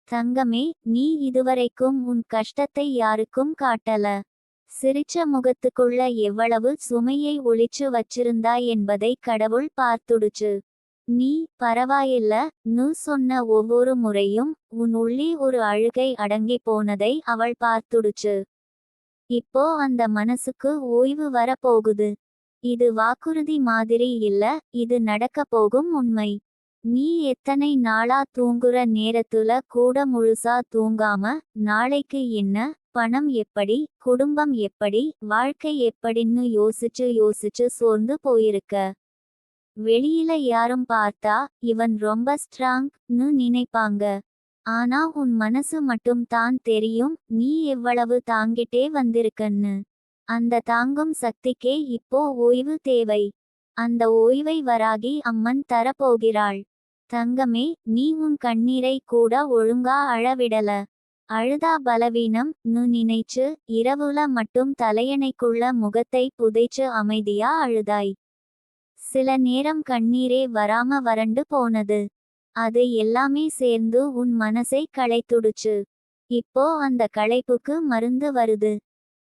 தங்கமே, நீ இதுவரைக்கும் உன் கஷ்டத்தை யாருக்கும் காட்டல. சிரிச்ச முகத்துக்குள்ள எவ்வளவு சுமையை ஒளிச்சு வச்சிருந்தாய் என்பதை கடவுள் பார்த்துடுச்சு. நீ பரவாயில்ல ன்னு சொன்ன ஒவ்வொரு முறையும் உன் உள்ளே ஒரு அழுகை அடங்கி போனதை அவள் பார்த்துடுச்சு. இப்போ அந்த மனசுக்கு ஓய்வு வர போகுது. இது வாக்குறுதி மாதிரி இல்ல, இது நடக்க போகும் உண்மை. நீ எத்தனை நாளா தூங்குற நேரத்துல கூட முழுசா தூங்காம, நாளைக்கு என்ன, பணம் எப்படி, குடும்பம் எப்படி, வாழ்க்கை எப்படின்னு யோசிச்சு யோசிச்சு சோர்ந்து போயிருக்க. வெளியில யாரும் பார்த்தா இவன் ரொம்ப ஸ்ட்ராங்னு நினைப்பாங்க. ஆனா உன் மனசு மட்டும் தான் தெரியும் நீ எவ்வளவு தாங்கிட்டே வந்திருக்கன்னு. அந்த தாங்கும் சக்திக்கே இப்போ ஓய்வு தேவை. அந்த ஓய்வை வராகி அம்மன் தரப்போகிறாள். தங்கமே, நீ உன் கண்ணீரை கூட ஒழுங்கா அழவிடல. அழுதா பலவீனம்னு நினைச்சு இரவுல மட்டும் தலையணைக்குள்ள முகத்தை புதைச்சு அமைதியா அழுதாய். சில நேரம் கண்ணீரே வராம வறண்டு போனது. அது எல்லாமே சேர்ந்து உன் மனசை களைத்துடுச்சு. இப்போ அந்த களைப்புக்கு மருந்து வருது.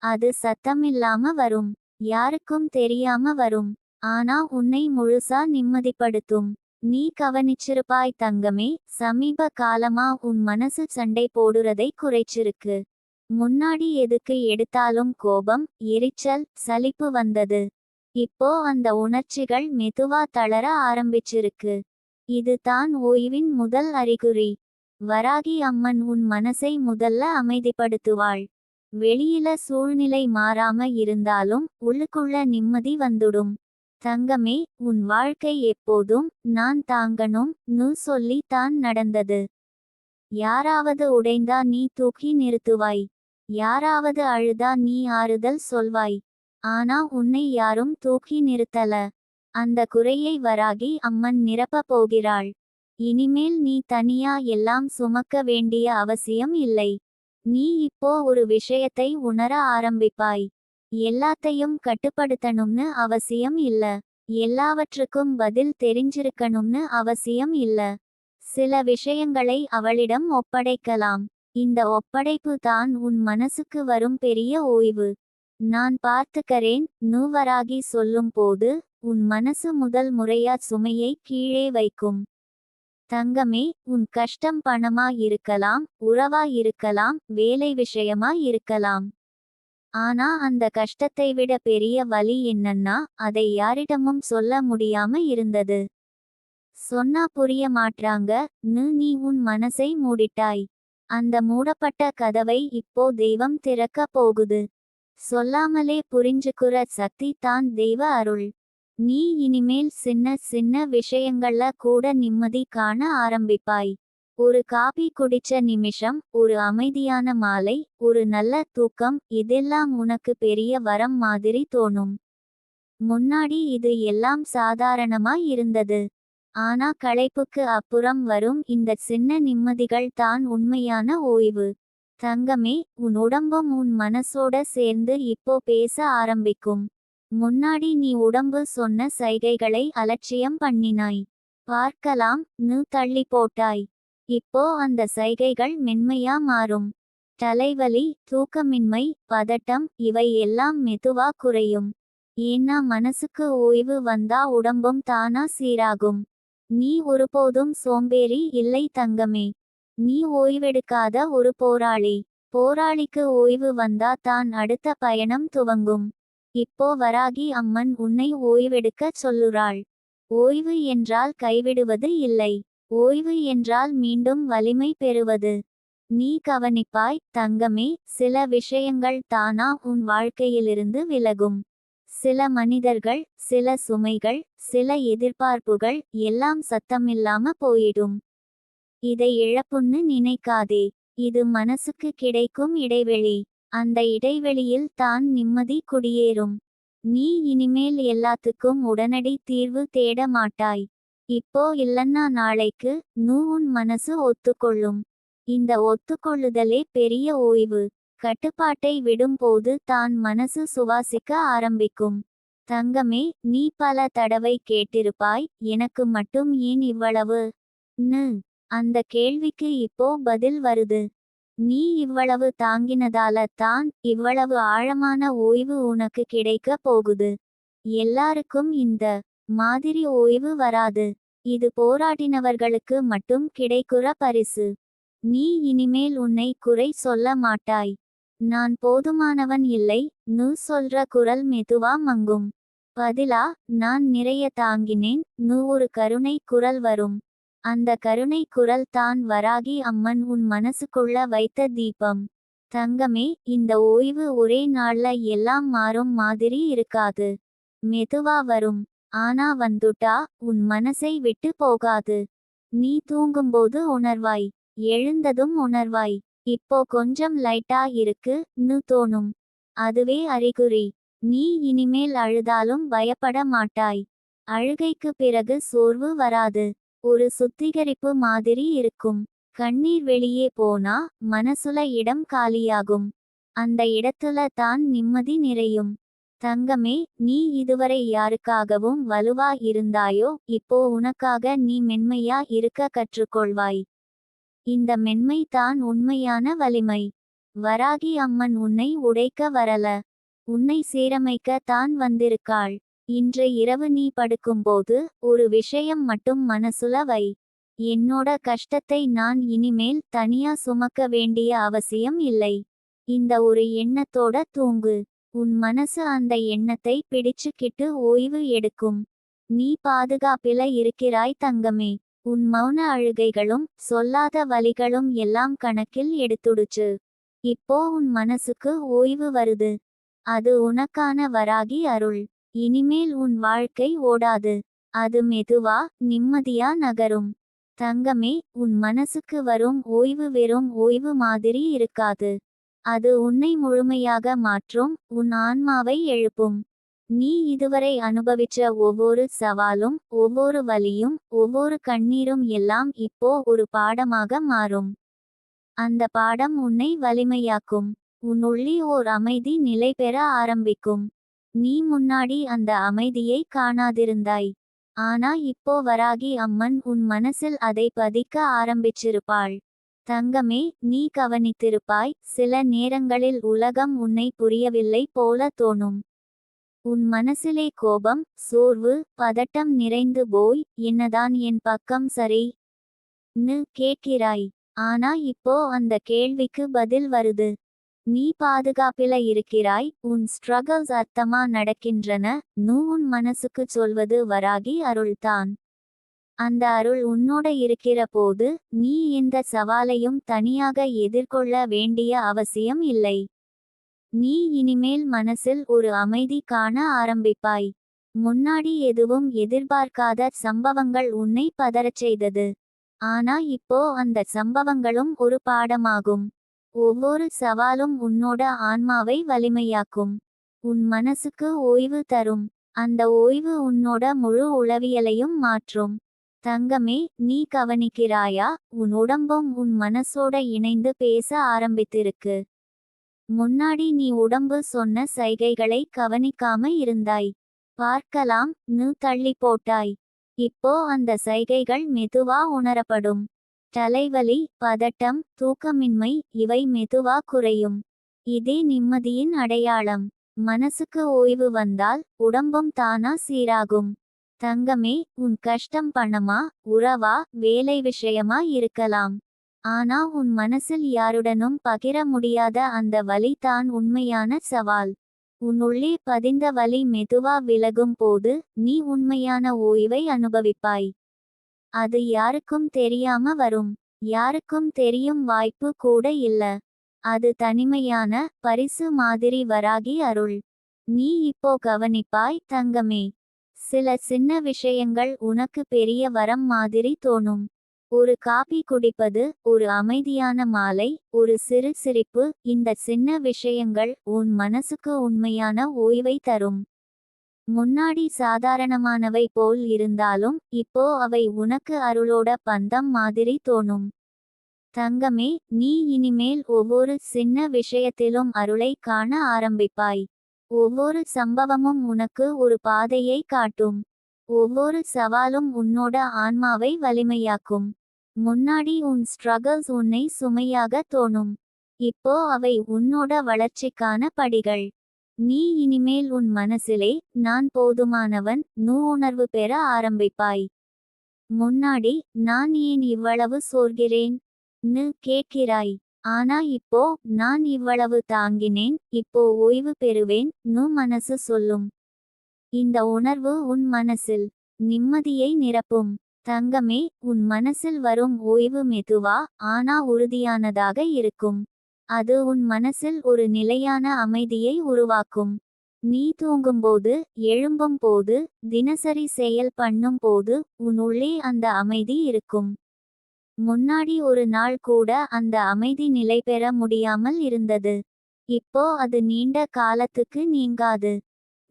அது சத்தமில்லாம வரும், யாருக்கும் தெரியாம வரும். ஆனா உன்னை முழுசா நிம்மதிப்படுத்தும். நீ கவனிச்சிருப்பாய் தங்கமே, சமீப காலமா உன் மனசு சண்டை போடுறதை குறைச்சிருக்கு. முன்னாடி எதுக்கு எடுத்தாலும் கோபம், எரிச்சல், சலிப்பு வந்தது. இப்போ அந்த உணர்ச்சிகள் மெதுவா தளர ஆரம்பிச்சிருக்கு. இது தான் ஓய்வின் முதல் அறிகுறி. வராகி அம்மன் உன் மனசை முதல்ல அமைதிப்படுத்துவாள். வெளியில சூழ்நிலை மாறாம இருந்தாலும் உள்ளுக்குள்ள நிம்மதி வந்துடும். தங்கமே, உன் வாழ்க்கை எப்போதும் நான் தாங்கணும்னு சொல்லி தான் நடந்தது. யாராவது உடைந்தா நீ தூக்கி நிறுத்துவாய். யாராவது அழுதா நீ ஆறுதல் சொல்வாய். ஆனா உன்னை யாரும் தூக்கி நிறுத்தல. அந்த குறையை வராகி அம்மன் நிரப்ப போகிறாள். இனிமேல் நீ தனியா எல்லாம் சுமக்க வேண்டிய அவசியம் இல்லை. நீ இப்போ ஒரு விஷயத்தை உணர ஆரம்பிப்பாய். எல்லாத்தையும் கட்டுப்படுத்தணும்னு அவசியம் இல்ல. எல்லாவற்றுக்கும் பதில் தெரிஞ்சிருக்கணும்னு அவசியம் இல்ல. சில விஷயங்களை அவளிடம் ஒப்படைக்கலாம். இந்த ஒப்படைப்பு தான் உன் மனசுக்கு வரும் பெரிய ஓய்வு. நான் பார்த்துக்கறேன் வராகி சொல்லும் போது உன் மனசு முதல் முறையா சுமையை கீழே வைக்கும். தங்கமே, உன் கஷ்டம் பணமா இருக்கலாம், உறவா இருக்கலாம், வேலை விஷயமா இருக்கலாம். ஆனா அந்த கஷ்டத்தை விட பெரிய வலி என்னன்னா அதை யாரிடமும் சொல்ல முடியாம இருந்தது. சொன்னா புரிய மாட்றாங்கன்னு நீ உன் மனசை மூடிட்டாய். அந்த மூடப்பட்ட கதவை இப்போ தெய்வம் திறக்க போகுது. சொல்லாமலே புரிஞ்சுக்குற சக்தி தான் தெய்வ அருள். நீ இனிமேல் சின்ன சின்ன விஷயங்கள்ல கூட நிம்மதி காண ஆரம்பிப்பாய். ஒரு காபி குடிச்ச நிமிஷம், ஒரு அமைதியான மாலை, ஒரு நல்ல தூக்கம், இதெல்லாம் உனக்கு பெரிய வரம் மாதிரி தோணும். முன்னாடி இது எல்லாம் சாதாரணமா இருந்தது. ஆனா களைப்புக்கு அப்புறம் வரும் இந்த சின்ன நிம்மதிகள் தான் உண்மையான ஓய்வு. தங்கமே, உன் உடம்பும் உன் மனசோட சேர்ந்து இப்போ பேச ஆரம்பிக்கும். முன்னாடி நீ உடம்பு சொன்ன சைகைகளை அலட்சியம் பண்ணினாய். பார்க்கலாம்னு தள்ளி போட்டாய். இப்போ அந்த சைகைகள் மென்மையா மாறும். தலைவலி, தூக்கமின்மை, பதட்டம் இவை எல்லாம் மெதுவா குறையும். ஏன்னா மனசுக்கு ஓய்வு வந்தா உடம்பும் தானா சீராகும். நீ ஒருபோதும் சோம்பேறி இல்லை தங்கமே. நீ ஓய்வெடுக்காத ஒரு போராளி. போராளிக்கு ஓய்வு வந்தா தான் அடுத்த பயணம் துவங்கும். இப்போ வராகி அம்மன் உன்னை ஓய்வெடுக்க சொல்லுறாள். ஓய்வு என்றால் கைவிடுவது இல்லை. ஓய்வு என்றால் மீண்டும் வலிமை பெறுவது. நீ கவனிப்பாய் தங்கமே, சில விஷயங்கள் தானா உன் வாழ்க்கையிலிருந்து விலகும். சில மனிதர்கள், சில சுமைகள், சில எதிர்பார்ப்புகள் எல்லாம் சத்தமில்லாம போயிடும். இதை இழப்புன்னு நினைக்காதே. இது மனசுக்கு கிடைக்கும் இடைவெளி. அந்த இடைவெளியில் தான் நிம்மதி குடியேறும். நீ இனிமேல் எல்லாத்துக்கும் உடனடி தீர்வு தேட மாட்டாய். இப்போ இல்லன்னா நாளைக்கு உன் மனசு ஒத்துக்கொள்ளும். இந்த ஒத்துக்கொள்ளுதலே பெரிய ஓய்வு. கட்டுப்பாட்டை விடும்போது தான் மனசு சுவாசிக்க ஆரம்பிக்கும். தங்கமே, நீ பல தடவை கேட்டிருப்பாய், எனக்கு மட்டும் ஏன் இவ்வளவு ன்னு அந்த கேள்விக்கு இப்போ பதில் வருது. நீ இவ்வளவு தாங்கினதால தான் இவ்வளவு ஆழமான ஓய்வு உனக்கு கிடைக்க போகுது. எல்லாருக்கும் இந்த மாதிரி ஓய்வு வராது. இது போராடினவர்களுக்கு மட்டும் கிடைக்குற பரிசு. நீ இனிமேல் உன்னை குறை சொல்ல மாட்டாய். நான் போதுமானவன் இல்லை நு சொல்ற குரல் மெதுவா மங்கும். பதிலா நான் நிறைய தாங்கினேன் நு ஒரு கருணை குரல் வரும். அந்த கருணை குரல் தான் வராகி அம்மன் உன் மனசுக்குள்ள வைத்த தீபம். தங்கமே, இந்த ஓய்வு ஒரே நாள்ல எல்லாம் மாறும் மாதிரி இருக்காது. மெதுவா வரும். ஆனா வந்துட்டா உன் மனசை விட்டு போகாது. நீ தூங்கும்போது உணர்வாய். எழுந்ததும் உணர்வாய். இப்போ கொஞ்சம் லைட்டா இருக்கு னு தோணும். அதுவே அறிகுறி. நீ இனிமேல் அழுதாலும் பயப்பட மாட்டாய். அழுகைக்கு பிறகு சோர்வு வராது. ஒரு சுத்திகரிப்பு மாதிரி இருக்கும். கண்ணீர் வெளியே போனா மனசுல இடம் காலியாகும். அந்த இடத்துல தான் நிம்மதி நிறையும். தங்கமே, நீ இதுவரை யாருக்காகவும் வலுவா இருந்தாயோ இப்போ உனக்காக நீ மென்மையா இருக்க கற்றுக்கொள்வாய். இந்த மென்மை தான் உண்மையான வலிமை. வராகி அம்மன் உன்னை உடைக்க வரல. உன்னை சீரமைக்க தான் வந்திருக்காள். இன்று இரவு நீ படுக்கும்போது ஒரு விஷயம் மட்டும் மனசுல வை. என்னோட கஷ்டத்தை நான் இனிமேல் தனியா சுமக்க வேண்டிய அவசியம் இல்லை. இந்த ஒரு எண்ணத்தோட தூங்கு. உன் மனசு அந்த எண்ணத்தை பிடிச்சுக்கிட்டு ஓய்வு எடுக்கும். நீ பாதுகாப்பில இருக்கிறாய் தங்கமே. உன் மௌன அழுகைகளும் சொல்லாத வலிகளும் எல்லாம் கணக்கில் எடுத்துடுச்சு. இப்போ உன் மனசுக்கு ஓய்வு வருது. அது உனக்கான வராகி அருள். இனிமேல் உன் வாழ்க்கை ஓடாது. அது மெதுவா நிம்மதியா நகரும். தங்கமே, உன் மனசுக்கு வரும் ஓய்வு வெறும் ஓய்வு மாதிரி இருக்காது. அது உன்னை முழுமையாக மாற்றும். உன் ஆன்மாவை எழுப்பும். நீ இதுவரை அனுபவிச்ச ஒவ்வொரு சவாலும் ஒவ்வொரு வலியும் ஒவ்வொரு கண்ணீரும் எல்லாம் இப்போ ஒரு பாடமாக மாறும். அந்த பாடம் உன்னை வலிமையாக்கும். உன் உள்ளே ஓர் அமைதி நிலை பெற ஆரம்பிக்கும். நீ முன்னாடி அந்த அமைதியை காணாதிருந்தாய். ஆனா இப்போ வராகி அம்மன் உன் மனசில் அதை பதிக்க ஆரம்பிச்சிருப்பாள். தங்கமே, நீ கவனித்திருப்பாய். சில நேரங்களில் உலகம் உன்னை புரியவில்லை போல தோணும். உன் மனசிலே கோபம் சோர்வு பதட்டம் நிறைந்து போய் என்னதான் என் பக்கம் சரி னு கேட்கிறாய். ஆனா இப்போ அந்த கேள்விக்கு பதில் வருது. நீ பாதுகாப்பில இருக்கிறாய். உன் ஸ்ட்ரகிள்ஸ் அர்த்தமா நடக்கின்றன நு உன் மனசுக்கு சொல்வது வராகி அருள்தான். அந்த அருள் உன்னோட இருக்கிற போது நீ எந்த சவாலையும் தனியாக எதிர்கொள்ள வேண்டிய அவசியம் இல்லை. நீ இனிமேல் மனசில் ஒரு அமைதி காண ஆரம்பிப்பாய். முன்னாடி எதுவும் எதிர்பார்க்காத சம்பவங்கள் உன்னை பதறச் செய்தது. ஆனா இப்போ அந்த சம்பவங்களும் ஒரு பாடமாகும். ஒவ்வொரு சவாலும் உன்னோட ஆன்மாவை வலிமையாக்கும். உன் மனசுக்கு ஓய்வு தரும். அந்த ஓய்வு உன்னோட முழு உளவியலையும் மாற்றும். தங்கமே, நீ கவனிக்கிறாயா? உன் உடம்பும் உன் மனசோட இணைந்து பேச ஆரம்பித்திருக்கு. முன்னாடி நீ உடம்பு சொன்ன சைகைகளை கவனிக்காம இருந்தாய். பார்க்கலாம் நு தள்ளி போட்டாய். இப்போ அந்த சைகைகள் மெதுவா உணரப்படும். தலைவலி பதட்டம் தூக்கமின்மை இவை மெதுவா குறையும். இதே நிம்மதியின் அடையாளம். மனசுக்கு ஓய்வு வந்தால் உடம்பும் தானா சீராகும். தங்கமே, உன் கஷ்டம் பணமா உறவா வேலை விஷயமா இருக்கலாம். ஆனா உன் மனசில் யாருடனும் பகிர முடியாத அந்த வலி தான் உண்மையான சவால். உன் உள்ளே பதிந்த வலி மெதுவா விலகும் போது நீ உண்மையான ஓய்வை அனுபவிப்பாய். அது யாருக்கும் தெரியாம வரும். யாருக்கும் தெரியும் வாய்ப்பு கூட இல்ல. அது தனிமையான பரிசு மாதிரி வராகி அருள். நீ இப்போ கவனிப்பாய் தங்கமே. சில சின்ன விஷயங்கள் உனக்கு பெரிய வரம் மாதிரி தோணும். ஒரு காபி குடிப்பது ஒரு அமைதியான மாலை ஒரு சிறு சிரிப்பு இந்த சின்ன விஷயங்கள் உன் மனசுக்கு உண்மையான ஓய்வை தரும். முன்னாடி சாதாரணமானவை போல் இருந்தாலும் இப்போ அவை உனக்கு அருளோட பந்தம் மாதிரி தோணும். தங்கமே, நீ இனிமேல் ஒவ்வொரு சின்ன விஷயத்திலும் அருளை காண ஆரம்பிப்பாய். ஒவ்வொரு சம்பவமும் உனக்கு ஒரு பாதையை காட்டும். ஒவ்வொரு சவாலும் உன்னோட ஆன்மாவை வலிமையாக்கும். முன்னாடி உன் ஸ்ட்ரகிள்ஸ் உன்னை சுமையாக தோணும். இப்போ அவை உன்னோட வளர்ச்சிக்கான படிகள். நீ இனிமேல் உன் மனசிலே நான் போதுமானவன் உணர்வு பெற ஆரம்பிப்பாய். முன்னாடி நான் ஏன் இவ்வளவு சோர்கிறேன் கேட்கிறாய். ஆனா இப்போ நான் இவ்வளவு தாங்கினேன், இப்போ ஓய்வு பெறுவேன் மனசு சொல்லும். இந்த உணர்வு உன் மனசில் நிம்மதியை நிரப்பும். தங்கமே, உன் மனசில் வரும் ஓய்வு மெதுவா ஆனா உறுதியானதாக இருக்கும். அது உன் மனசில் ஒரு நிலையான அமைதியை உருவாக்கும். நீ தூங்கும்போது, எழும்பும் போது, தினசரி செயல் பண்ணும் போது உன் உள்ளே அந்த அமைதி இருக்கும். முன்னாடி ஒரு நாள் கூட அந்த அமைதி நிலை பெற முடியாமல் இருந்தது. இப்போ அது நீண்ட காலத்துக்கு நீங்காது.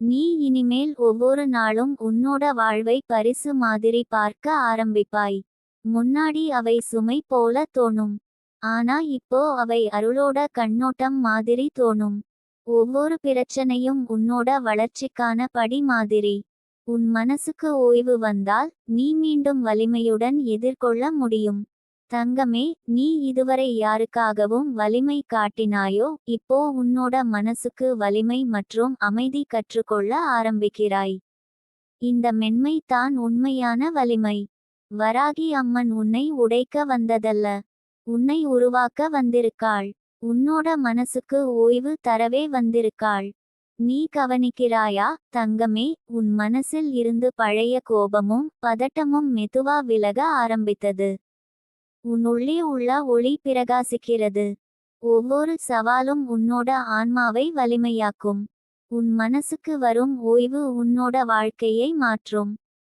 நீ இனிமேல் ஒவ்வொரு நாளும் உன்னோட வாழ்வை பரிசு மாதிரி பார்க்க ஆரம்பிப்பாய். முன்னாடி அவை சுமை போல தோணும். ஆனா இப்போ அவை அருளோட கண்ணோட்டம் மாதிரி தோணும். ஒவ்வொரு பிரச்சனையும் உன்னோட வளர்ச்சிக்கான படி மாதிரி. உன் மனசுக்கு ஓய்வு வந்தால் நீ மீண்டும் வலிமையுடன் எதிர்கொள்ள முடியும். தங்கமே, நீ இதுவரை யாருக்காகவும் வலிமை காட்டினாயோ, இப்போ உன்னோட மனசுக்கு வலிமை மற்றும் அமைதி கற்றுக்கொள்ள ஆரம்பிக்கிறாய். இந்த மென்மை தான் உண்மையான வலிமை. வராகி அம்மன் உன்னை உடைக்க வந்ததல்ல, உன்னை உருவாக்க வந்திருக்காள். உன்னோட மனசுக்கு ஓய்வு தரவே வந்திருக்காள். நீ கவனிக்கிறாயா தங்கமே? உன் மனசில் இருந்து பழைய கோபமும் பதட்டமும் மெதுவா விலக ஆரம்பித்தது. உன் உள்ளே உள்ள ஒளி பிரகாசிக்கிறது. ஒவ்வொரு சவாலும் உன்னோட ஆன்மாவை வலிமையாக்கும். உன் மனசுக்கு வரும் ஓய்வு உன்னோட வாழ்க்கையை மாற்றும்.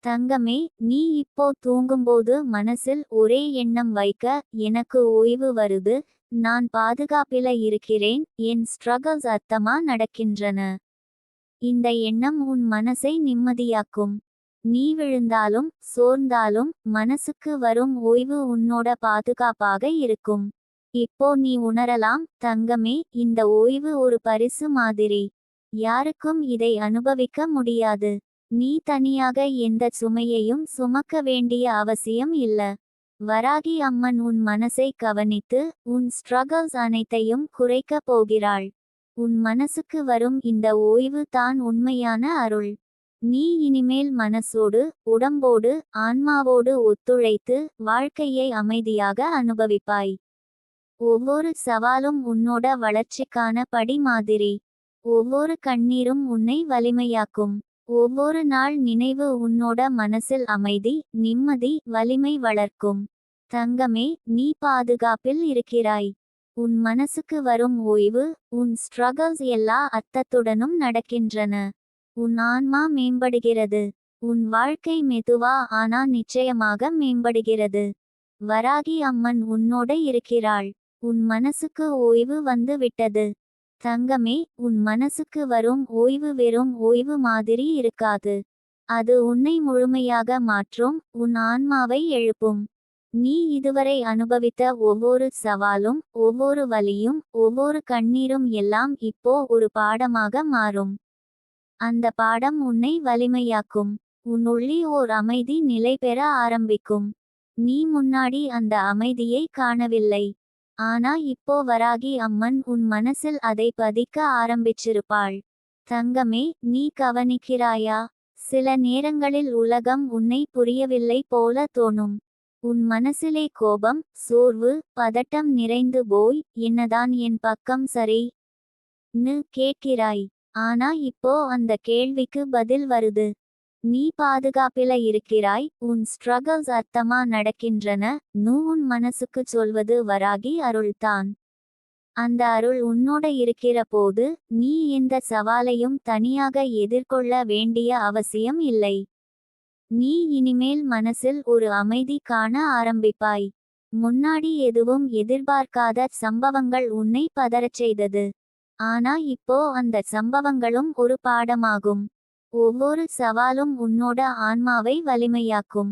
தங்கமே, நீ இப்போ தூங்கும்போது மனசில் ஒரே எண்ணம் வைக்க, எனக்கு ஓய்வு வருது, நான் பாதுகாப்பில இருக்கிறேன், என் ஸ்ட்ரகிள்ஸ் அர்த்தமா நடக்கின்றன. இந்த எண்ணம் உன் மனசை நிம்மதியாக்கும். நீ விழுந்தாலும் சோர்ந்தாலும் மனசுக்கு வரும் ஓய்வு உன்னோட பாதுகாப்பாக இருக்கும். இப்போ நீ உணரலாம் தங்கமே, இந்த ஓய்வு ஒரு பரிசு மாதிரி. யாருக்கும் இதை அனுபவிக்க முடியாது. நீ தனியாக எந்த சுமையையும் சுமக்க வேண்டிய அவசியம் இல்ல. வராகி அம்மன் உன் மனசை கவனித்து உன் ஸ்ட்ரகிள்ஸ் அனைத்தையும் குறைக்க போகிறாள். உன் மனசுக்கு வரும் இந்த ஓய்வு தான் உண்மையான அருள். நீ இனிமேல் மனசோடு, உடம்போடு, ஆன்மாவோடு ஒத்துழைத்து வாழ்க்கையை அமைதியாக அனுபவிப்பாய். ஒவ்வொரு சவாலும் உன்னோட வளர்ச்சிக்கான படி மாதிரி. ஒவ்வொரு கண்ணீரும் உன்னை வலிமையாக்கும். ஒவ்வொரு நாள் நினைவு உன்னோட மனசில் அமைதி, நிம்மதி, வலிமை வளர்க்கும். தங்கமே, நீ பாதுகாப்பில் இருக்கிறாய். உன் மனசுக்கு வரும் ஓய்வு, உன் ஸ்ட்ரகிள்ஸ் எல்லா அர்த்தத்துடனும் நடக்கின்றன. உன் ஆன்மா மேம்படுகிறது. உன் வாழ்க்கை மெதுவா ஆனா நிச்சயமாக மேம்படுகிறது. வராகி அம்மன் உன்னோட இருக்கிறாள். உன் மனசுக்கு ஓய்வு வந்து விட்டது. தங்கமே, உன் மனசுக்கு வரும் ஓய்வு வெறும் ஓய்வு மாதிரி இருக்காது. அது உன்னை முழுமையாக மாற்றும், உன் ஆன்மாவை எழுப்பும். நீ இதுவரை அனுபவித்த ஒவ்வொரு சவாலும், ஒவ்வொரு வலியும், ஒவ்வொரு கண்ணீரும் எல்லாம் இப்போ ஒரு பாடமாக மாறும். அந்த பாடம் உன்னை வலிமையாக்கும். உன் உள்ளே ஓர் அமைதி நிலை பெற ஆரம்பிக்கும். நீ முன்னாடி அந்த அமைதியை காணவில்லை. ஆனா இப்போ வராகி அம்மன் உன் மனசில் அதை பதிக்க ஆரம்பிச்சிருப்பாள். தங்கமே, நீ கவனிக்கிறாயா? சில நேரங்களில் உலகம் உன்னை புரியவில்லை போல தோணும். உன் மனசிலே கோபம், சோர்வு, பதட்டம் நிறைந்து போய், என்னதான் என் பக்கம் சரி கேட்கிறாய். ஆனா இப்போ அந்த கேள்விக்கு பதில் வருது. நீ பாதுகாப்பில இருக்கிறாய், உன் ஸ்ட்ரகிள்ஸ் அர்த்தமா நடக்கின்றன உன் மனசுக்கு சொல்வது வராகி அருள்தான். அந்த அருள் உன்னோட இருக்கிற போது நீ எந்த சவாலையும் தனியாக எதிர்கொள்ள வேண்டிய அவசியம் இல்லை. நீ இனிமேல் மனசில் ஒரு அமைதி காண ஆரம்பிப்பாய். முன்னாடி எதுவும் எதிர்பார்க்காத சம்பவங்கள் உன்னை பதறச் செய்தது. ஆனா இப்போ அந்த சம்பவங்களும் ஒரு பாடமாகும். ஒவ்வொரு சவாலும் உன்னோட ஆன்மாவை வலிமையாக்கும்.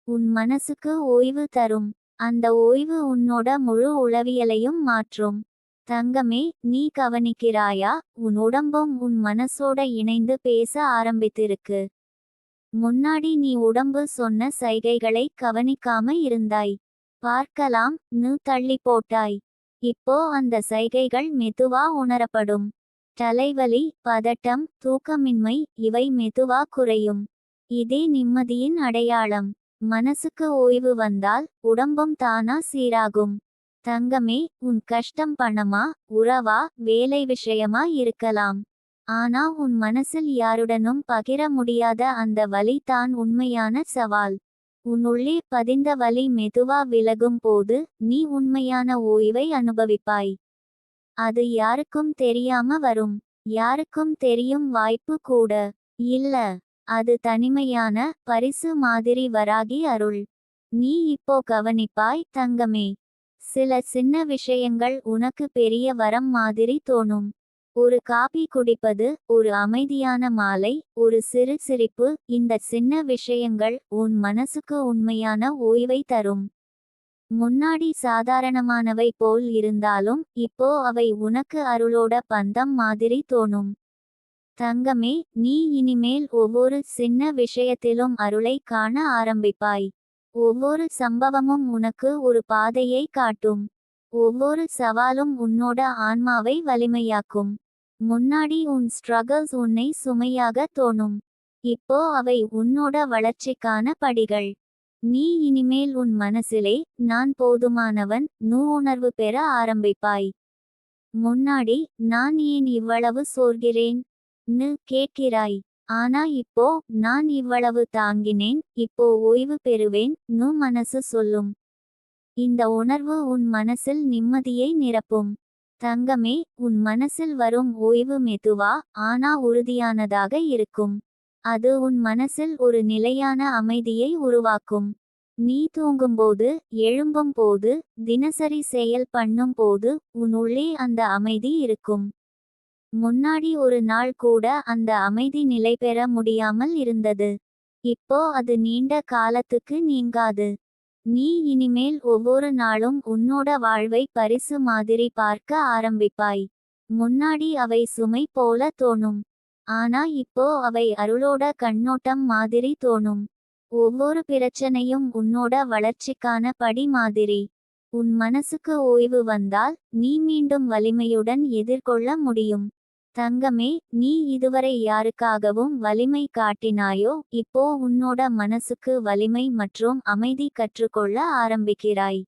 உன் மனசுக்கு ஓய்வு தரும். அந்த ஓய்வு உன்னோட முழு உளவியலையும் மாற்றும். தங்கமே, நீ கவனிக்கிறாயா? உன் உடம்பும் உன் மனசோட இணைந்து பேச ஆரம்பித்திருக்கு. முன்னாடி நீ உடம்பு சொன்ன சைகைகளை கவனிக்காம இருந்தாய். பார்க்கலாம். நீ தள்ளி போட்டாய். இப்போ அந்த சைகைகள் மெதுவா உணரப்படும். தலைவலி, பதட்டம், தூக்கமின்மை இவை மெதுவா குறையும். இதே நிம்மதியின் அடையாளம். மனசுக்கு ஓய்வு வந்தால் உடம்பும் தானா சீராகும். தங்கமே, உன் கஷ்டம் பணமா, உறவா, வேலை விஷயமா இருக்கலாம். ஆனா உன் மனசில் யாருடனும் பகிர முடியாத அந்த வலி தான் உண்மையான சவால். உன்னுள்ளே பதிந்த வலி மெதுவா விலகும் போது நீ உண்மையான ஓய்வை அனுபவிப்பாய். அது யாருக்கும் தெரியாம வரும். யாருக்கும் தெரியும் வாய்ப்பு கூட இல்ல. அது தனிமையான பரிசு மாதிரி வராகி அருள். நீ இப்போ கவனிப்பாய் தங்கமே. சில சின்ன விஷயங்கள் உனக்கு பெரிய வரம் மாதிரி தோணும். ஒரு காபி குடிப்பது, ஒரு அமைதியான மாலை, ஒரு சிறு சிரிப்பு, இந்த சின்ன விஷயங்கள் உன் மனசுக்கு உண்மையான ஓய்வை தரும். முன்னாடி சாதாரணமானவை போல் இருந்தாலும் இப்போ அவை உனக்கு அருளோட பந்தம் மாதிரி தோணும். தங்கமே, நீ இனிமேல் ஒவ்வொரு சின்ன விஷயத்திலும் அருளை காண ஆரம்பிப்பாய். ஒவ்வொரு சம்பவமும் உனக்கு ஒரு பாதையை காட்டும். ஒவ்வொரு சவாலும் உன்னோட ஆன்மாவை வலிமையாக்கும். முன்னாடி உன் ஸ்ட்ரகிள்ஸ் உன்னை சுமையாக தோணும். இப்போ அவை உன்னோட வளர்ச்சிக்கான படிகள். நீ இனிமேல் உன் மனசிலே நான் போதுமானவன் உணர்வு பெற ஆரம்பிப்பாய். முன்னாடி நான் ஏன் இவ்வளவு சோர்கிறேன் கேட்கிறாய். ஆனா இப்போ நான் இவ்வளவு தாங்கினேன், இப்போ ஓய்வு பெறுவேன் மனசு சொல்லும். இந்த உணர்வு உன் மனசில் நிம்மதியை நிரப்பும். தங்கமே, உன் மனசில் வரும் ஓய்வு மெதுவா ஆனா உறுதியானதாக இருக்கும். அது உன் மனசில் ஒரு நிலையான அமைதியை உருவாக்கும். நீ தூங்கும்போது, எழும்பும் போது, தினசரி செயல் பண்ணும் போது உன் உள்ளே அந்த அமைதி இருக்கும். முன்னாடி ஒரு நாள் கூட அந்த அமைதி நிலை பெற முடியாமல் இருந்தது. இப்போ அது நீண்ட காலத்துக்கு நீங்காது. நீ இனிமேல் ஒவ்வொரு நாளும் உன்னோட வாழ்வை பரிசு மாதிரி பார்க்க ஆரம்பிப்பாய். முன்னாடி அவை சுமை போல தோணும். ஆனா இப்போ அவை அருளோட கண்ணோட்டம் மாதிரி தோணும். ஒவ்வொரு பிரச்சனையும் உன்னோட வளர்ச்சிக்கான படி மாதிரி. உன் மனசுக்கு ஓய்வு வந்தால் நீ மீண்டும் வலிமையுடன் எதிர்கொள்ள முடியும். தங்கமே, நீ இதுவரை யாருக்காகவும் வலிமை காட்டினாயோ, இப்போ உன்னோட மனசுக்கு வலிமை மற்றும் அமைதி கற்றுக்கொள்ள ஆரம்பிக்கிறாய்.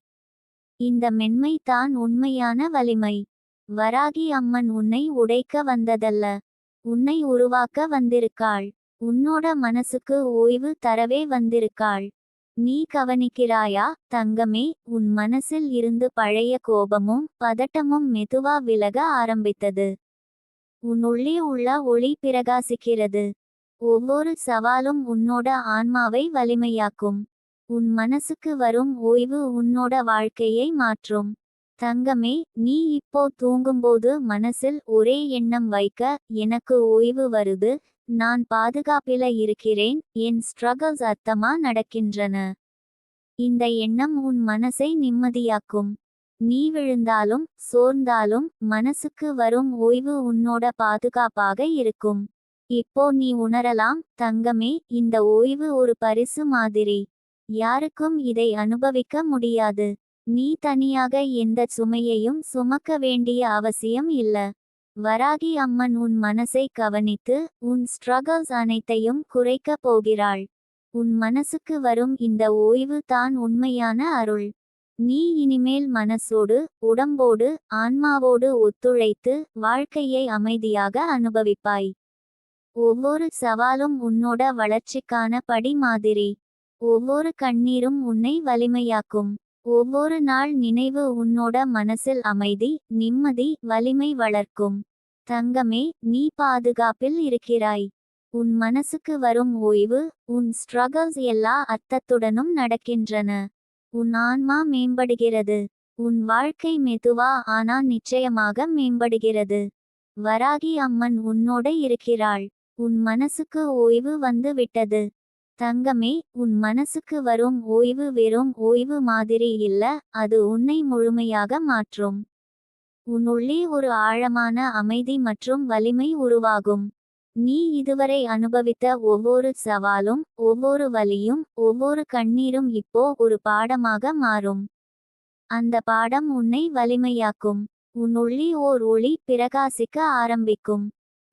இந்த மென்மை தான் உண்மையான வலிமை. வராகி அம்மன் உன்னை உடைக்க வந்ததல்ல, உன்னை உருவாக்க வந்திருக்காள். உன்னோட மனசுக்கு ஓய்வு தரவே வந்திருக்காள். நீ கவனிக்கிறாயா தங்கமே, உன் மனசில் இருந்து பழைய கோபமும் பதட்டமும் மெதுவா விலக ஆரம்பித்தது. உன் உள்ளே உள்ள ஒளி பிரகாசிக்கிறது. ஒவ்வொரு சவாலும் உன்னோட ஆன்மாவை வலிமையாக்கும். உன் மனசுக்கு வரும் ஓய்வு உன்னோட வாழ்க்கையை மாற்றும். தங்கமே, நீ இப்போ தூங்கும்போது மனசில் ஒரே எண்ணம் வைக்க, எனக்கு ஓய்வு வருது, நான் பாதுகாப்பில இருக்கிறேன், என் ஸ்ட்ரகிள்ஸ் அர்த்தமா நடக்கின்றன. இந்த எண்ணம் உன் மனசை நிம்மதியாக்கும். நீ விழுந்தாலும் சோர்ந்தாலும் மனசுக்கு வரும் ஓய்வு உன்னோட பாதுகாப்பாக இருக்கும். இப்போ நீ உணரலாம் தங்கமே, இந்த ஓய்வு ஒரு பரிசு மாதிரி. யாருக்கும் இதை அனுபவிக்க முடியாது. நீ தனியாக எந்த சுமையையும் சுமக்க வேண்டிய அவசியம் இல்ல. வராகி அம்மன் உன் மனசை கவனித்து உன் ஸ்ட்ரகிள்ஸ் அனைத்தையும் குறைக்க போகிறாள். உன் மனசுக்கு வரும் இந்த ஓய்வு தான் உண்மையான அருள். நீ இனிமேல் மனசோடு, உடம்போடு, ஆன்மாவோடு ஒத்துழைத்து வாழ்க்கையை அமைதியாக அனுபவிப்பாய். ஒவ்வொரு சவாலும் உன்னோட வளர்ச்சிக்கான படி மாதிரி. ஒவ்வொரு கண்ணீரும் உன்னை வலிமையாக்கும். ஒவ்வொரு நாள் நினைவு உன்னோட மனசில் அமைதி, நிம்மதி, வலிமை வளர்க்கும். தங்கமே, நீ பாதுகாப்பில் இருக்கிறாய். உன் மனசுக்கு வரும் ஓய்வு, உன் ஸ்ட்ரகிள்ஸ் எல்லா அர்த்தத்துடனும் நடக்கின்றன. உன் ஆன்மா மேம்படுகிறது. உன் வாழ்க்கை மெதுவா ஆனா நிச்சயமாக மேம்படுகிறது. வராகி அம்மன் உன்னோட இருக்கிறாள். உன் மனசுக்கு ஓய்வு வந்து விட்டது. தங்கமே, உன் மனசுக்கு வரும் ஓய்வு வெறும் ஓய்வு மாதிரி இல்ல, அது உன்னை முழுமையாக மாற்றும். உன்னுள்ளே ஒரு ஆழமான அமைதி மற்றும் வலிமை உருவாகும். நீ இதுவரை அனுபவித்த ஒவ்வொரு சவாலும், ஒவ்வொரு வலியும், ஒவ்வொரு கண்ணீரும் இப்போ ஒரு பாடமாக மாறும். அந்த பாடம் உன்னை வலிமையாக்கும். உன் உள்ளே ஓர் ஒளி பிரகாசிக்க ஆரம்பிக்கும்.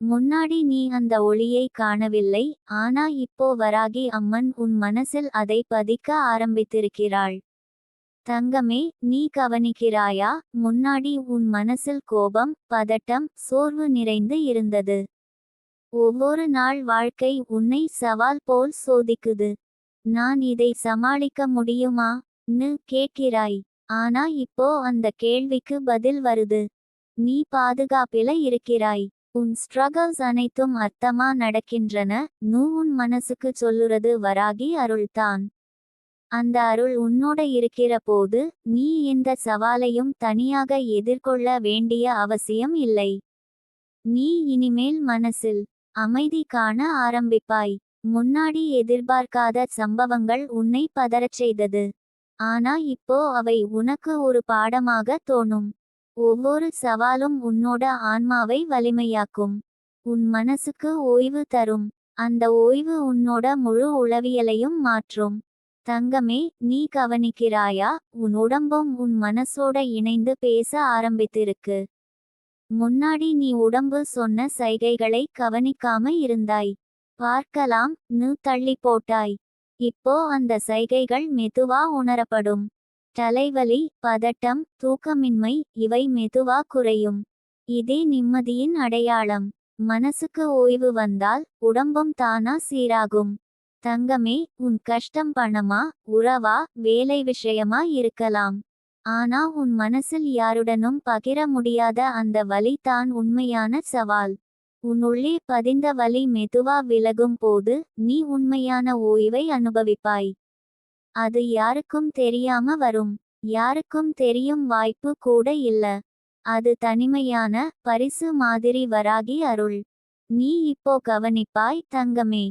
முன்னாடி நீ அந்த ஒளியை காணவில்லை, ஆனா இப்போ வராகி அம்மன் உன் மனசில் அதை பதிக்க ஆரம்பித்திருக்கிறாள். தங்கமே, நீ கவனிக்கிறாயா? முன்னாடி உன் மனசில் கோபம், பதட்டம், சோர்வு நிறைந்து இருந்தது. ஒவ்வொரு நாள் வாழ்க்கை உன்னை சவால் போல் சோதிக்குது. நான் இதை சமாளிக்க முடியுமா ன்னு கேட்கிறாய். ஆனா இப்போ அந்த கேள்விக்கு பதில் வருது. நீ பாதுகாப்பில இருக்கிறாய். உன் ஸ்ட்ரகல்ஸ் அனைத்தும் அர்த்தமா நடக்கின்றன. உன் மனசுக்கு சொல்லுறது வராகி அருள்தான். அந்த அருள் உன்னோட இருக்கிற போது நீ எந்த சவாலையும் தனியாக எதிர்கொள்ள வேண்டிய அவசியம் இல்லை. நீ இனிமேல் மனசில் அமைதி காண ஆரம்பிப்பாய். முன்னாடி எதிர்பார்க்காத சம்பவங்கள் உன்னை பதறச் செய்தது. ஆனா இப்போ அவை உனக்கு ஒரு பாடமாக தோணும். ஒவ்வொரு சவாலும் உன்னோட ஆன்மாவை வலிமையாக்கும். உன் மனசுக்கு ஓய்வு தரும். அந்த ஓய்வு உன்னோட முழு உளவியலையும் மாற்றும். தங்கமே, நீ கவனிக்கிறாயா? உன் உடம்பும் உன் மனசோட இணைந்து பேச ஆரம்பித்திருக்கு. முன்னாடி நீ உடம்பு சொன்ன சைகைகளை கவனிக்காம இருந்தாய். பார்க்கலாம் தள்ளி போட்டாய். இப்போ அந்த சைகைகள் மெதுவா உணரப்படும். தலைவலி, பதட்டம், தூக்கமின்மை இவை மெதுவா குறையும். இதே நிம்மதியின் அடையாளம். மனசுக்கு ஓய்வு வந்தால் உடம்பும் தானா சீராகும். தங்கமே, உன் கஷ்டம் பணமா, உறவா, வேலை விஷயமா இருக்கலாம். ஆனா உன் மனசில் யாருடனும் பகிர முடியாத அந்த வலி தான் உண்மையான சவால். உன் உள்ளே பதிந்த வலி மெதுவா விலகும் போது நீ உண்மையான ஓய்வை அனுபவிப்பாய். அது யாருக்கும் தெரியாம வரும். யாருக்கும் தெரியும் வாய்ப்பு கூட இல்ல. அது தனிமையான பரிசு மாதிரி வராகி அருள். நீ இப்போ கவனிப்பாய் தங்கமே.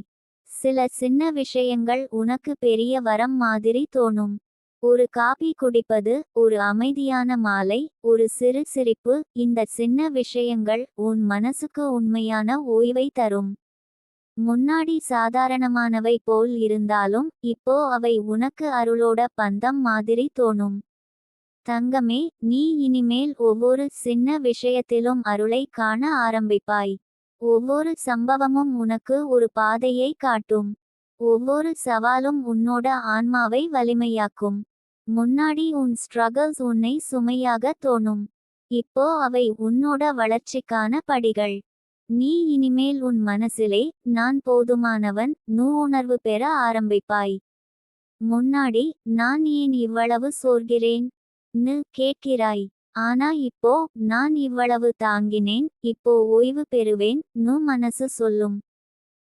சில சின்ன விஷயங்கள் உனக்கு பெரிய வரம் மாதிரி தோணும். ஒரு காபி குடிப்பது, ஒரு அமைதியான மாலை, ஒரு சிறு சிரிப்பு, இந்த சின்ன விஷயங்கள் உன் மனசுக்கு உண்மையான ஓய்வை தரும். முன்னாடி சாதாரணமானவை போல் இருந்தாலும் இப்போ அவை உனக்கு அருளோட பந்தம் மாதிரி தோணும். தங்கமே, நீ இனிமேல் ஒவ்வொரு சின்ன விஷயத்திலும் அருளை காண ஆரம்பிப்பாய். ஒவ்வொரு சம்பவமும் உனக்கு ஒரு பாதையை காட்டும். ஒவ்வொரு சவாலும் உன்னோட ஆன்மாவை வலிமையாக்கும். முன்னாடி உன் ஸ்ட்ரகல்ஸ் உன்னை சுமையாக தோணும். இப்போ அவை உன்னோட வளர்ச்சிக்கான படிகள். நீ இனிமேல் உன் மனசிலே நான் போதுமானவன் உணர்வு பெற ஆரம்பிப்பாய். முன்னாடி நான் ஏன் இவ்வளவு சோர்கிறேன் கேட்கிறாய். ஆனா இப்போ நான் இவ்வளவு தாங்கினேன், இப்போ ஓய்வு பெறுவேன் மனசு சொல்லும்.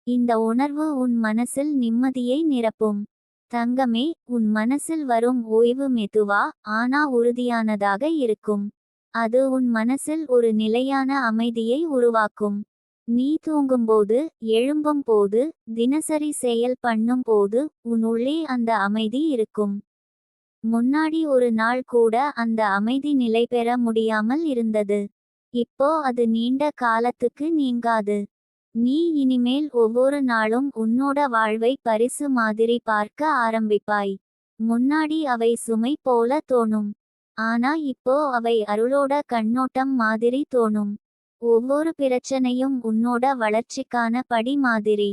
இந்த உணர்வு உன் மனசில் நிம்மதியை நிரப்பும். தங்கமே, உன் மனசில் வரும் ஓய்வு மெதுவா ஆனா உறுதியானதாக இருக்கும். அது உன் மனசில் ஒரு நிலையான அமைதியை உருவாக்கும். நீ தூங்கும்போது, எழும்பும் போது, தினசரி செயல் பண்ணும் போது உன் உள்ளே அந்த அமைதி இருக்கும். முன்னாடி ஒரு நாள் கூட அந்த அமைதி நிலை பெற முடியாமல் இருந்தது. இப்போ அது நீண்ட காலத்துக்கு நீங்காது. நீ இனிமேல் ஒவ்வொரு நாளும் உன்னோட வாழ்வை பரிசு மாதிரி பார்க்க ஆரம்பிப்பாய். முன்னாடி அவை சுமை போல தோணும். ஆனா இப்போ அவை அருளோட கண்ணோட்டம் மாதிரி தோணும். ஒவ்வொரு பிரச்சனையும் உன்னோட வளர்ச்சிக்கான படி மாதிரி.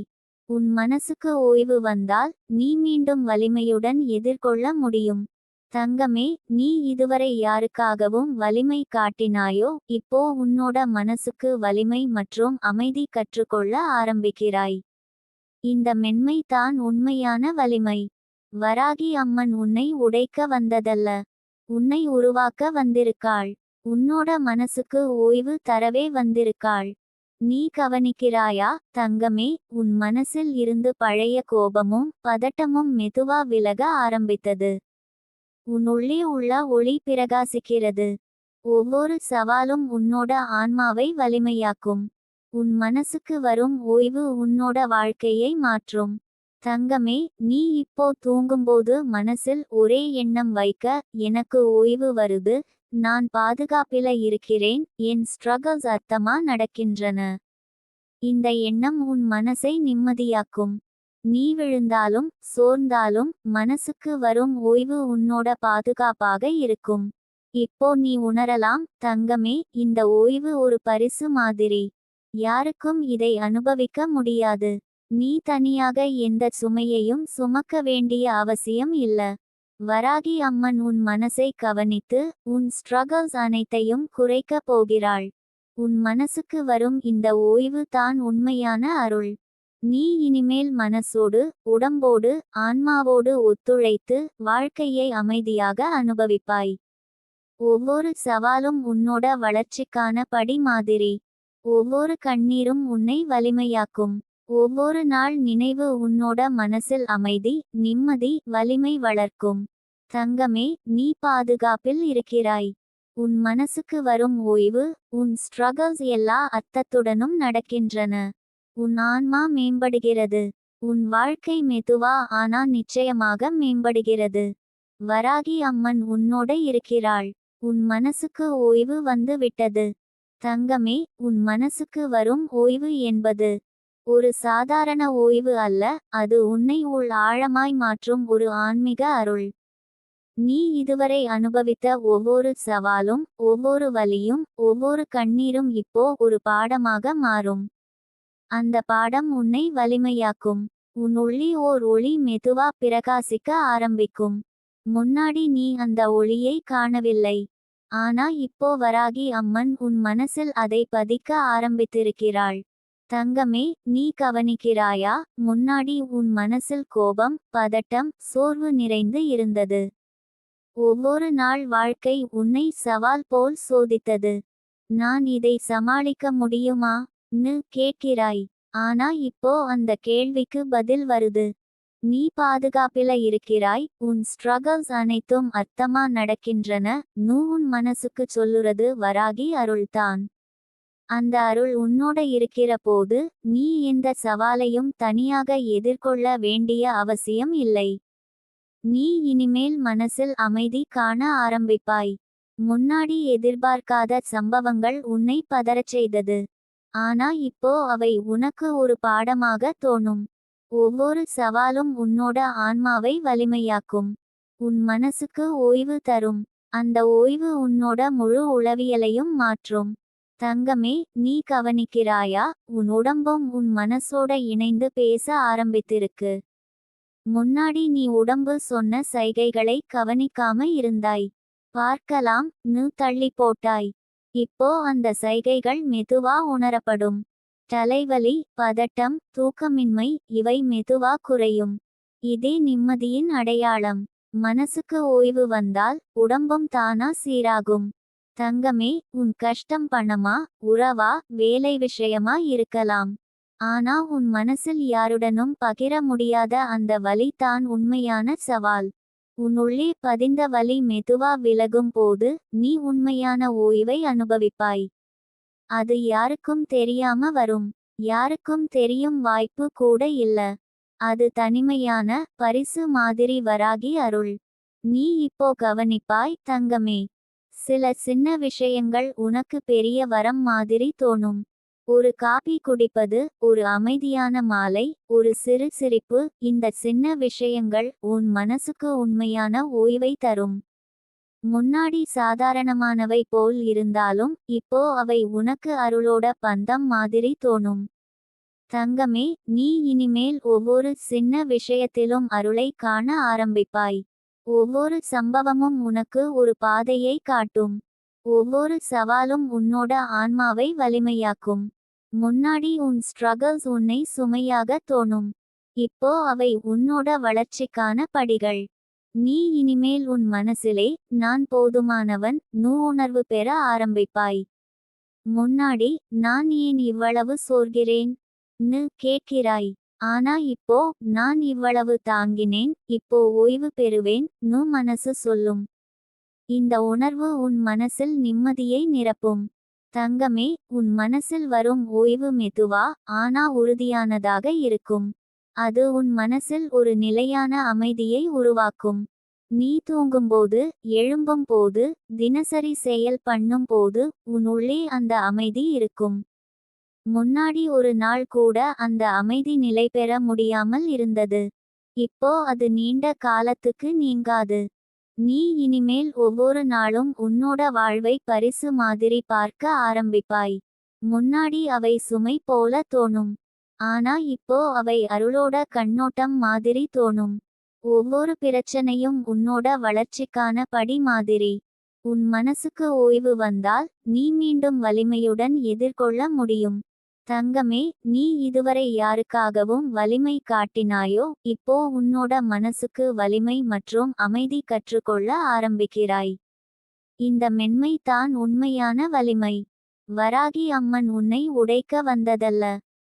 உன் மனசுக்கு ஓய்வு வந்தால் நீ மீண்டும் வலிமையுடன் எதிர்கொள்ள முடியும். தங்கமே, நீ இதுவரை யாருக்காகவும் வலிமை காட்டினாயோ, இப்போ உன்னோட மனசுக்கு வலிமை மற்றும் அமைதி கற்றுக்கொள்ள ஆரம்பிக்கிறாய். இந்த மென்மை தான் உண்மையான வலிமை. வராகி அம்மன் உன்னை உடைக்க வந்ததல்ல, உன்னை உருவாக்க வந்திருக்காள். உன்னோட மனசுக்கு ஓய்வு தரவே வந்திருக்காள். நீ கவனிக்கிறாயா தங்கமே? உன் மனசில் இருந்து பழைய கோபமும் பதட்டமும் மெதுவா விலக ஆரம்பித்தது. உன் உள்ளே உள்ள ஒளி பிரகாசிக்கிறது. ஒவ்வொரு சவாலும் உன்னோட ஆன்மாவை வலிமையாக்கும். உன் மனசுக்கு வரும் ஓய்வு உன்னோட வாழ்க்கையை மாற்றும். தங்கமே, நீ இப்போ தூங்கும்போது மனசில் ஒரே எண்ணம் வைக்க, எனக்கு ஓய்வு வருது, நான் பாதுகாப்பில இருக்கிறேன், என் ஸ்ட்ரகல்ஸ் அர்த்தமா நடக்கின்றன. இந்த எண்ணம் உன் மனசை நிம்மதியாக்கும். நீ விழுந்தாலும் சோர்ந்தாலும் மனசுக்கு வரும் ஓய்வு உன்னோட பாதுகாப்பாக இருக்கும். இப்போ நீ உணரலாம் தங்கமே, இந்த ஓய்வு ஒரு பரிசு மாதிரி. யாருக்கும் இதை அனுபவிக்க முடியாது. நீ தனியாக எந்த சுமையையும் சுமக்க வேண்டிய அவசியம் இல்ல. வராகி அம்மன் உன் மனசை கவனித்து உன் ஸ்ட்ரகல்ஸ் அனைத்தையும் குறைக்கப் போகிறாள். உன் மனசுக்கு வரும் இந்த ஓய்வு தான் உண்மையான அருள். நீ இனிமேல் மனசோடு உடம்போடு ஆன்மாவோடு ஒத்துழைத்து வாழ்க்கையை அமைதியாக அனுபவிப்பாய். ஒவ்வொரு சவாலும் உன்னோட வளர்ச்சிக்கான படி மாதிரி. ஒவ்வொரு கண்ணீரும் உன்னை வலிமையாக்கும். ஒவ்வொரு நாள் நினைவு உன்னோட மனசில் அமைதி, நிம்மதி, வலிமை வளர்க்கும். தங்கமே, நீ பாதுகாப்பில் இருக்கிறாய். உன் மனசுக்கு வரும் ஓய்வு, உன் ஸ்ட்ரகல்ஸ் எல்லா அர்த்தத்துடனும் நடக்கின்றன. உன் ஆன்மா மேம்படுகிறது. உன் வாழ்க்கை மெதுவா ஆனா நிச்சயமாக மேம்படுகிறது. வராகி அம்மன் உன்னோட இருக்கிறாள். உன் மனசுக்கு ஓய்வு வந்து விட்டது. தங்கமே, உன் மனசுக்கு வரும் ஓய்வு என்பது ஒரு சாதாரண ஓய்வு அல்ல, அது உன்னை ஆழமாய் மாற்றும் ஒரு ஆன்மீக அருள். நீ இதுவரை அனுபவித்த ஒவ்வொரு சவாலும், ஒவ்வொரு வலியும், ஒவ்வொரு கண்ணீரும் இப்போ ஒரு பாடமாக மாறும். அந்த பாடம் உன்னை வலிமையாக்கும். உன் உள்ளே ஓர் ஒளி மெதுவா பிரகாசிக்க ஆரம்பிக்கும். முன்னாடி நீ அந்த ஒளியை காணவில்லை. ஆனா இப்போ வராகி அம்மன் உன் மனசில் அதை பதிக்க ஆரம்பித்திருக்கிறாள். தங்கமே, நீ கவனிக்கிறாயா? முன்னாடி உன் மனசில் கோபம், பதட்டம், சோர்வு நிறைந்து இருந்தது. ஒவ்வொரு நாள் வாழ்க்கை உன்னை சவால் போல் சோதித்தது. நான் இதை சமாளிக்க முடியுமா ன்னு கேட்கிறாய். ஆனா இப்போ அந்த கேள்விக்கு பதில் வருது. நீ பாதுகாப்பில இருக்கிறாய். உன் ஸ்ட்ரகல்ஸ் அனைத்தும் அர்த்தமா நடக்கின்றன. உன் மனசுக்கு சொல்லுறது வராகி அருள்தான். அந்த அருள் உன்னோட இருக்கிற போது நீ எந்த சவாலையும் தனியாக எதிர்கொள்ள வேண்டிய அவசியம் இல்லை. நீ இனிமேல் மனசில் அமைதி காண ஆரம்பிப்பாய். முன்னாடி எதிர்பார்க்காத சம்பவங்கள் உன்னை பதறச் செய்தது. ஆனா இப்போ அவை உனக்கு ஒரு பாடமாக தோணும். ஒவ்வொரு சவாலும் உன்னோட ஆன்மாவை வலிமையாக்கும். உன் மனசுக்கு ஓய்வு தரும். அந்த ஓய்வு உன்னோட முழு உளவியலையும் மாற்றும். தங்கமே, நீ கவனிக்கிறாயா? உன் உடம்பும் உன் மனசோட இணைந்து பேச ஆரம்பித்திருக்கு. முன்னாடி நீ உடம்பு சொன்ன சைகைகளை கவனிக்காம இருந்தாய். பார்க்கலாம் தள்ளி போட்டாய். இப்போ அந்த சைகைகள் மெதுவா உணரப்படும். தலைவலி, பதட்டம், தூக்கமின்மை, இவை மெதுவா குறையும். இதே நிம்மதியின் அடையாளம். மனசுக்கு ஓய்வு வந்தால் உடம்பும் தானா சீராகும். தங்கமே, உன் கஷ்டம் பணமா, உறவா, வேலை விஷயமா இருக்கலாம். ஆனா உன் மனசில் யாருடனும் பகிர முடியாத அந்த வலி தான் உண்மையான சவால். உன் உள்ளே பதிந்த வலி மெதுவா விலகும் போது நீ உண்மையான ஓய்வை அனுபவிப்பாய். அது யாருக்கும் தெரியாம வரும். யாருக்கும் தெரியும் வாய்ப்பு கூட இல்ல. அது தனிமையான பரிசு மாதிரி வராகி அருள். நீ இப்போ கவனிப்பாய் தங்கமே. சில சின்ன விஷயங்கள் உனக்கு பெரிய வரம் மாதிரி தோணும். ஒரு காபி குடிப்பது, ஒரு அமைதியான மாலை, ஒரு சிறு சிரிப்பு, இந்த சின்ன விஷயங்கள் உன் மனசுக்கு உண்மையான ஓய்வை தரும். முன்னாடி சாதாரணமானவை போல் இருந்தாலும் இப்போ அவை உனக்கு அருளோட பந்தம் மாதிரி தோணும். தங்கமே, நீ இனிமேல் ஒவ்வொரு சின்ன விஷயத்திலும் அருளை காண ஆரம்பிப்பாய். ஒவ்வொரு சம்பவமும் உனக்கு ஒரு பாதையை காட்டும். ஒவ்வொரு சவாலும் உன்னோட ஆன்மாவை வலிமையாக்கும். முன்னாடி உன் ஸ்ட்ரகல்ஸ் உன்னை சுமையாக தோணும். இப்போ அவை உன்னோட வளர்ச்சிக்கான படிகள். நீ இனிமேல் உன் மனசிலே நான் போதுமானவன் உணர்வு பெற ஆரம்பிப்பாய். முன்னாடி நான் ஏன் இவ்வளவு சோர்கிறேன் கேட்கிறாய். ஆனா இப்போ நான் இவ்வளவு தாங்கினேன், இப்போ ஓய்வு பெறுவேன் மனசு சொல்லும். இந்த உணர்வு உன் மனசில் நிம்மதியை நிரப்பும். தங்கமே, உன் மனசில் வரும் ஓய்வு மெதுவா ஆனா உறுதியானதாக இருக்கும். அது உன் மனசில் ஒரு நிலையான அமைதியை உருவாக்கும். நீ தூங்கும்போது, எழும்பும் போது, தினசரி செயல் பண்ணும் போது உன் உள்ளே அந்த அமைதி இருக்கும். முன்னாடி ஒரு நாள் கூட அந்த அமைதி நிலை பெற முடியாமல் இருந்தது. இப்போ அது நீண்ட காலத்துக்கு நீங்காது. நீ இனிமேல் ஒவ்வொரு நாளும் உன்னோட வாழ்வை பரிசு மாதிரி பார்க்க ஆரம்பிப்பாய். முன்னாடி அவை சுமை போல தோணும். ஆனா இப்போ அவை அருளோட கண்ணோட்டம் மாதிரி தோணும். ஒவ்வொரு பிரச்சனையும் உன்னோட வளர்ச்சிக்கான படி மாதிரி. உன் மனசுக்கு ஓய்வு வந்தால் நீ மீண்டும் வலிமையுடன் எதிர்கொள்ள முடியும். தங்கமே, நீ இதுவரை யாருக்காகவும் வலிமை காட்டினாயோ, இப்போ உன்னோட மனசுக்கு வலிமை மற்றும் அமைதி கற்றுக்கொள்ள ஆரம்பிக்கிறாய். இந்த மென்மை தான் உண்மையான வலிமை. வராகி அம்மன் உன்னை உடைக்க வந்ததல்ல,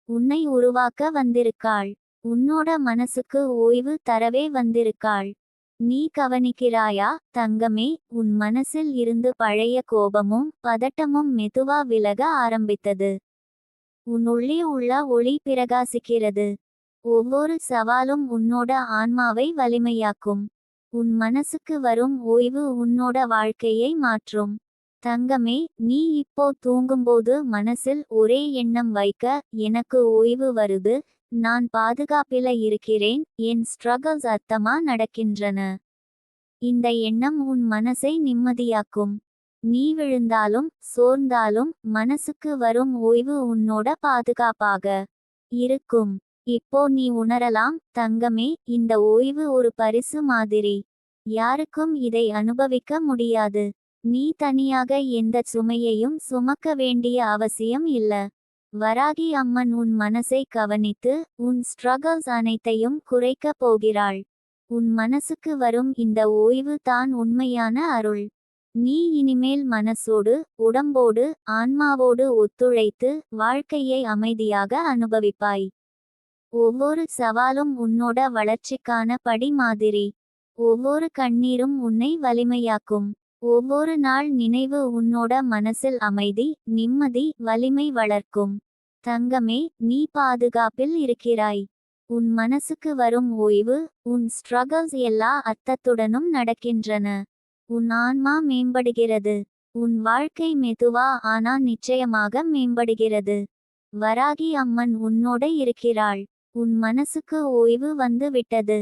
உன்னை உருவாக்க வந்திருக்காள். உன்னோட மனசுக்கு ஓய்வு தரவே வந்திருக்காள். நீ கவனிக்கிறாயா தங்கமே? உன் மனசில் இருந்து பழைய கோபமும் பதட்டமும் மெதுவா விலக ஆரம்பித்தது. உன் உள்ளே உள்ள ஒளி பிரகாசிக்கிறது. ஒவ்வொரு சவாலும் உன்னோட ஆன்மாவை வலிமையாக்கும். உன் மனசுக்கு வரும் ஓய்வு உன்னோட வாழ்க்கையை மாற்றும். தங்கமே, நீ இப்போ தூங்கும்போது மனசில் ஒரே எண்ணம் வைக்க, எனக்கு ஓய்வு வருது, நான் பாதுகாப்பில இருக்கிறேன், என் ஸ்ட்ரகிள்ஸ் அர்த்தமா நடக்கின்றன. இந்த எண்ணம் உன் மனசை நிம்மதியாக்கும். நீ விழுந்தாலும் சோர்ந்தாலும் மனசுக்கு வரும் ஓய்வு உன்னோட பாதுகாப்பாக இருக்கும். இப்போ நீ உணரலாம் தங்கமே, இந்த ஓய்வு ஒரு பரிசு மாதிரி. யாருக்கும் இதை அனுபவிக்க முடியாது. நீ தனியாக எந்த சுமையையும் சுமக்க வேண்டிய அவசியம் இல்ல. வராகி அம்மன் உன் மனசை கவனித்து உன் ஸ்ட்ரகிள்ஸ் அனைத்தையும் குறைக்க போகிறாள். உன் மனசுக்கு வரும் இந்த ஓய்வு தான் உண்மையான அருள். நீ இனிமேல் மனசோடு உடம்போடு ஆன்மாவோடு ஒத்துழைத்து வாழ்க்கையை அமைதியாக அனுபவிப்பாய். ஒவ்வொரு சவாலும் உன்னோட வளர்ச்சிக்கான படி மாதிரி. ஒவ்வொரு கண்ணீரும் உன்னை வலிமையாக்கும். ஒவ்வொரு நாள் நினைவு உன்னோட மனசில் அமைதி, நிம்மதி, வலிமை வளர்க்கும். தங்கமே, நீ பாதுகாப்பில் இருக்கிறாய். உன் மனசுக்கு வரும் ஓய்வு, உன் ஸ்ட்ரகிள்ஸ் எல்லா அர்த்தத்துடனும் நடக்கின்றன. உன் ஆன்மா மேம்படுகிறது. உன் வாழ்க்கை மெதுவா ஆனா நிச்சயமாக மேம்படுகிறது. வராகி அம்மன் உன்னோட இருக்கிறாள். உன் மனசுக்கு ஓய்வு வந்து விட்டது.